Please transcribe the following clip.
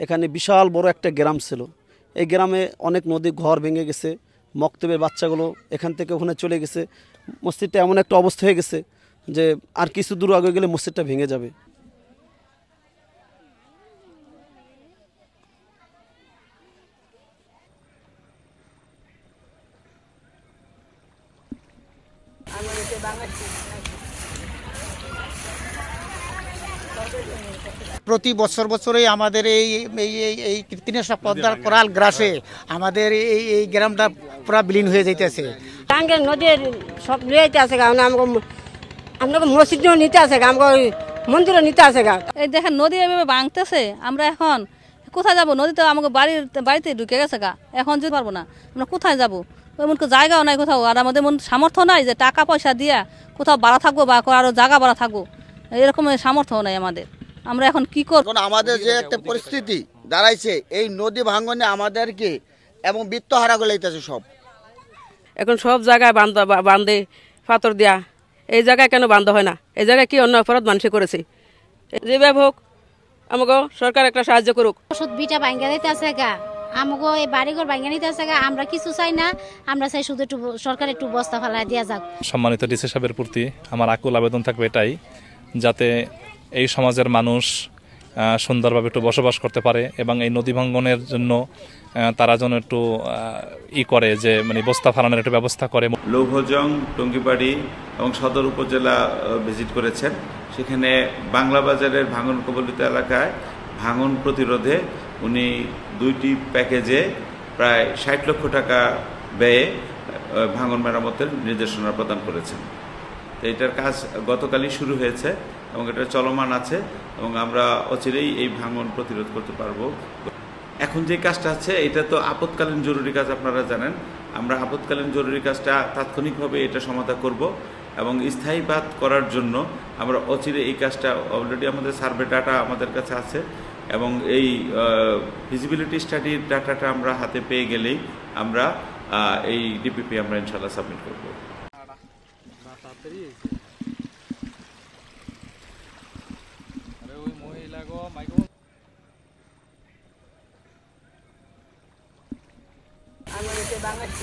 এখানে বিশাল বড় একটা গ্রাম ছিল। এই গ্রামে অনেক নদী ঘর ভেঙে গেছে, মক্তবের বাচ্চাগুলো এখান থেকে ওখানে চলে গেছে। মসজিদটা এমন একটা অবস্থা হয়ে গেছে যে আর কিছু দূর আগে গেলে মসজিদটা ভেঙে যাবে। প্রতি বছরই আমাদের এই এই কৃত্রিমসা পদ্মার কোরাল গ্রাসে আমাদের এই গ্রামটা পুরা বিলীন হয়ে যাইতেছে। টাঙ্গের নদীর সব নিতে আছে গা, আমাকে মসজিদও নিতে আছে গা, আমাকে মন্দিরও নিতে আছে গা। এই দেখেন নদী এভাবে ভাঙতেছে, আমরা এখন কোথায় যাবো? নদী তো আমাকে বাড়িতে ঢুকে গেছে গা, এখন যেতে পারবো না। আমরা কোথায় যাবো? এমন জায়গাও নাই কোথাও, আর আমাদের সামর্থ্য নাই যে টাকা পয়সা দিয়া কোথাও বাড়া থাকবো বা আরো জায়গা বাড়া থাকবো, এরকম সামর্থ্য নাই আমাদের। আমরা এখন কি করব? আমাদের যে একটা পরিস্থিতি দাঁড়াইছে, এই নদী ভাঙনে আমাদেরকে এবং বিত্তহারা গলাইতেছে সব। এখন সব জায়গায় বান্ধে পাথর দেয়া, এই জায়গায় কেন বান্ধ হয় না? এই জায়গায় কি অন্য অপরাধ মানুষে করেছে? যেভাবে হোক আমাকে সরকার একটা সাহায্য করুক। ওষুধ বিটা ভাঙ্গা দিতে আছে গা, আমাকে এই বাড়িঘর ভাঙ্গা নিতে আছে গা। আমরা কিছু চাই না, আমরা চাই শুধু একটু সরকার একটু বস্তা ফেলা দিয়া যাক। সম্মানিত ডিসি সাহেবের প্রতি আমার আকুল আবেদন থাকবে এটাই, যাতে এই সমাজের মানুষ সুন্দরভাবে একটু বসবাস করতে পারে এবং এই নদী ভাঙ্গনের জন্য তারা যেন একটু করে যে বস্তা ফালানোর একটু ব্যবস্থা করে। লৌহজং, টঙ্গিবাড়ি এবং সদর উপজেলা ভিজিট করেছেন। সেখানে বাংলা বাজারের ভাঙন কবলিত এলাকায় ভাঙন প্রতিরোধে উনি 2টি প্যাকেজে প্রায় 60 লক্ষ টাকা ব্যয়ে ভাঙন মেরামতের নির্দেশনা প্রদান করেছেন। তো এটার কাজ গতকালই শুরু হয়েছে এবং এটা চলমান আছে এবং আমরা অচিরেই এই ভাঙন প্রতিরোধ করতে পারবো। এখন যে কাজটা আছে এটা তো আপৎকালীন জরুরি কাজ, আপনারা জানেন। আমরা আপৎকালীন জরুরি কাজটা তাৎক্ষণিকভাবে এটা সমাধান করব এবং স্থায়ীবাদ করার জন্য আমরা অচিরে এই কাজটা অলরেডি আমাদের সার্ভে ডাটা আমাদের কাছে আছে এবং এই ফিজিবিলিটি স্টাডির ডাটাটা আমরা হাতে পেয়ে গেলেই আমরা এই ডিপিপি আমরা ইনশাল্লাহ সাবমিট করব। বাংলাদেশ